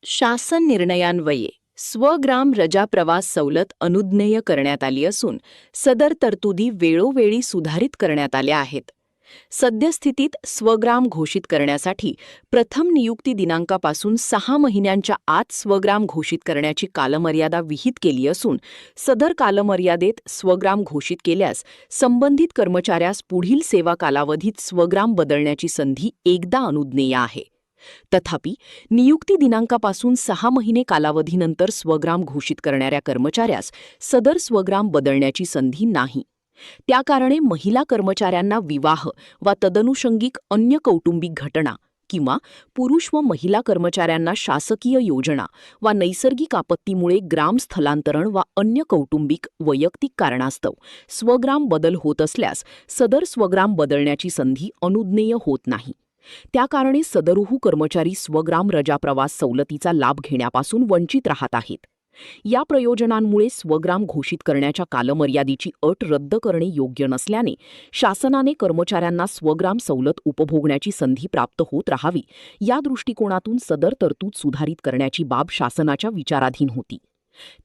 शासन निर्णयान्वये स्वग्राम रजा प्रवास सवलत अनुज्ञेय करण्यात आली असून सदर तरतुदी वेळोवेळी सुधारित करण्यात आल्या आहेत. सद्यस्थितीत स्वग्राम घोषित करण्यासाठी प्रथम नियुक्ती दिनांकापासून 6 महिन्यांच्या आत स्वग्राम घोषित करण्याची कालमर्यादा विहित केली असून सदर कालमर्यादेत स्वग्राम घोषित केल्यास संबंधित कर्मचाऱ्यास पुढील सेवा कालावधीत स्वग्राम बदलण्याची संधी एकदा अनुज्ञेय आहे. तथापि नियुक्ती दिनांकापासून 6 महिने कालावधीनंतर स्वग्राम घोषित करणाऱ्या कर्मचाऱ्यास सदर स्वग्राम बदलण्याची संधी नाही. त्याकारणे महिला कर्मचाऱ्यांना विवाह वा तदनुषंगिक अन्य कौटुंबिक घटना किंवा पुरुष व महिला कर्मचाऱ्यांना शासकीय योजना वा नैसर्गिक आपत्तीमुळे ग्राम स्थलांतरण वा अन्य कौटुंबिक वैयक्तिक कारणास्तव स्वग्राम बदल होत असल्यास सदर स्वग्राम बदलण्याची संधी अनुज्ञेय होत नाही. त्याकारणे सदरुह कर्मचारी स्वग्राम रजा प्रवास सवलतीचा लाभ घेण्यापासून वंचित राहत आहेत. या प्रयोजनांमुळे स्वग्राम घोषित करण्याच्या कालमर्यादेची अट रद्द करणे योग्य नसल्याने शासनाने कर्मचाऱ्यांना स्वग्राम सवलत उपभोगण्याची संधी प्राप्त होत राहावी या दृष्टिकोनातून सदर तरतूद सुधारित करण्याची बाब शासनाच्या विचाराधीन होती.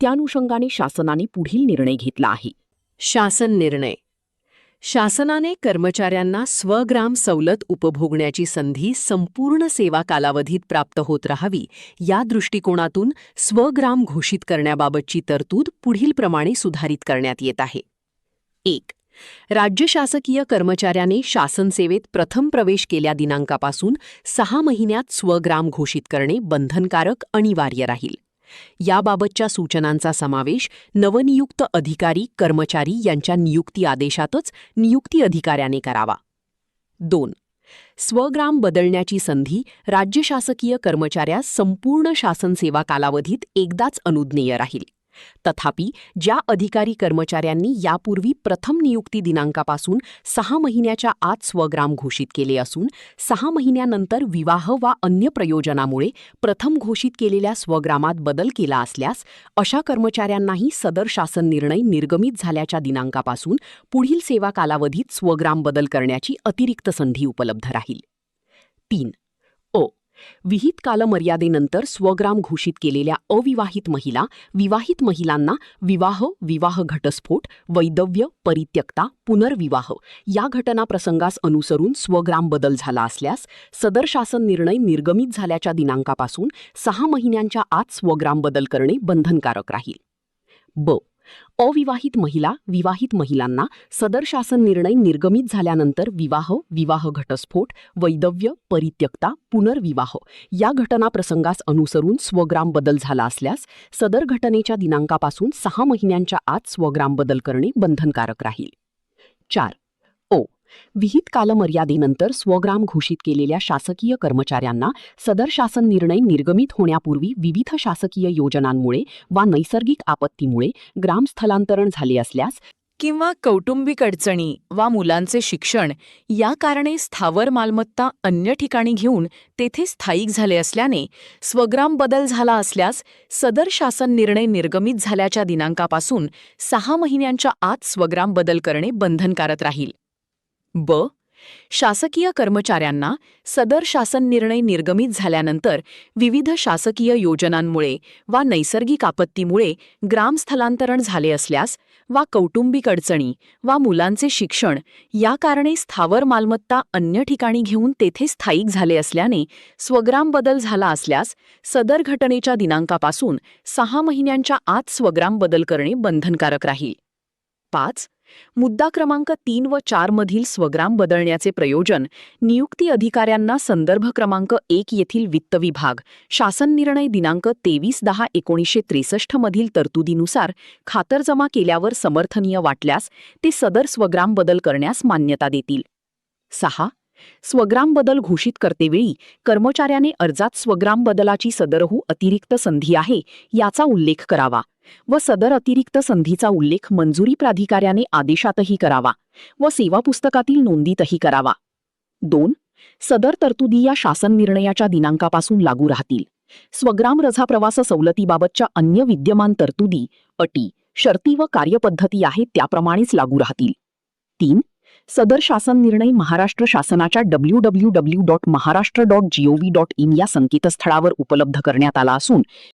त्यानुषंगाने शासनाने पुढील निर्णय घेतला आहे. शासन निर्णय. शासनाने कर्मचाऱ्यांना स्वग्राम सवलत उपभोगण्याची संधी संपूर्ण सेवा कालावधीत प्राप्त होत राहावी या दृष्टिकोनातून स्वग्राम घोषित करण्याबाबतची तरतूद पुढीलप्रमाणे सुधारित करण्यात येत आहे. 1. राज्य शासकीय कर्मचाऱ्याने शासन सेवेत प्रथम प्रवेश केल्या दिनांकापासून 6 महिन्यात स्वग्राम घोषित करणे बंधनकारक अनिवार्य राहील. याबाबतच्या सूचनांचा समावेश नवनियुक्त अधिकारी कर्मचारी यांच्या नियुक्ती आदेशातच नियुक्ती अधिकाऱ्याने करावा. 2. स्वग्राम बदलण्याची संधी राज्य शासकीय कर्मचाऱ्यास संपूर्ण शासन सेवा कालावधीत एकदाच अनुज्ञेय राहील. तथापि ज्या अधिकारी कर्मचाऱ्यांनी यापूर्वी प्रथम नियुक्ती दिनांकापासून 6 महिन्याच्या आत स्वग्राम घोषित केले असून 6 महिन्यानंतर विवाह वा अन्य प्रयोजनामुळे प्रथम घोषित केलेल्या स्वग्रामात बदल केला असल्यास अशा कर्मचाऱ्यांनाही सदर शासन निर्णय निर्गमित झाल्याच्या दिनांकापासून पुढील सेवा कालावधीत स्वग्राम बदल करण्याची अतिरिक्त संधी उपलब्ध राहील. 3. विहित कालमर्यादेनंतर स्वग्राम घोषित केलेल्या अविवाहित महिला, विवाहित महिलांना विवाह, विवाह घटस्फोट, वैधव्य, परित्यक्ता, पुनर्विवाह या घटनाप्रसंगास अनुसरून स्वग्राम बदल झाला असल्यास सदर शासन निर्णय निर्गमित झाल्याच्या दिनांकापासून 6 महिन्यांच्या आत स्वग्राम बदल करणे बंधनकारक राहील. अविवाहित महिला, विवाहित महिलांना सदर शासन निर्णय निर्गमित झाल्यानंतर विवाह, विवाह घटस्फोट, वैधव्य, परित्यक्ता, पुनर्विवाह या घटनाप्रसंगास अनुसरून स्वग्राम बदल झाला असल्यास सदर घटनेच्या दिनांकापासून 6 महिन्यांच्या आत स्वग्राम बदल करणे बंधनकारक राहील. 4. विहित कालमर्यादेनंतर स्वग्राम घोषित केलेल्या शासकीय कर्मचाऱ्यांना सदर शासन निर्णय निर्गमित होण्यापूर्वी विविध शासकीय योजनांमुळे वा नैसर्गिक आपत्तीमुळे ग्रामस्थलांतरण झाले असल्यास किंवा कौटुंबिक अडचणी वा मुलांचे शिक्षण या कारणे स्थावर मालमत्ता अन्य ठिकाणी घेऊन तेथे स्थायिक झाले असल्याने स्वग्राम बदल झाला असल्यास सदर शासन निर्णय निर्गमित झाल्याच्या दिनांकापासून 6 महिन्यांच्या आत स्वग्राम बदल करणे बंधनकारक राहील. शासकीय कर्मचाऱ्यांना सदर शासन निर्णय निर्गमित झाल्यानंतर विविध शासकीय योजनांमुळे वा नैसर्गिक आपत्तीमुळे ग्रामस्थलांतरण झाले असल्यास वा कौटुंबिक अडचणी वा मुलांचे शिक्षण या कारणे स्थावर मालमत्ता अन्य ठिकाणी घेऊन तेथे स्थायिक झाले असल्याने स्वग्राम बदल झाला असल्यास सदर घटनेच्या दिनांकापासून 6 महिन्यांच्या आत स्वग्राम बदल करणे बंधनकारक राहील. 5. मुद्दा क्रमांक 3 व 4 मधील स्वग्राम बदलण्याचे प्रयोजन नियुक्ती अधिकाऱ्यांना संदर्भ क्रमांक 1 येथील वित्त विभाग शासन निर्णय दिनांक 23/10/1963 मधील तरतुदीनुसार खातरजमा केल्यावर समर्थनीय वाटल्यास ते सदर स्वग्राम बदल करण्यास मान्यता देतील. 6. स्वग्राम बदल घोषित करतेवेळी कर्मचाऱ्याने अर्जात स्वग्राम बदलाची सदरहू अतिरिक्त संधी आहे याचा उल्लेख करावा व सदर अतिरिक्त संधीचा उल्लेख मंजुरी प्राधिकाऱ्याने आदेशातही करावा व सेवा पुस्तकातील नोंदीतही करावा. 2. सदर तरतुदी या शासन निर्णयाच्या दिनांकापासून लागू राहतील. स्वग्राम रजा प्रवास सवलतीबाबतच्या अन्य विद्यमान तरतुदी, अटी, शर्ती व कार्यपद्धती आहेत त्याप्रमाणेच लागू राहतील. 3. सदर शासन निर्णय महाराष्ट्र शासनाच्या www.maharashtra.gov.in या संकेतस्थळावर उपलब्ध करण्यात आला असून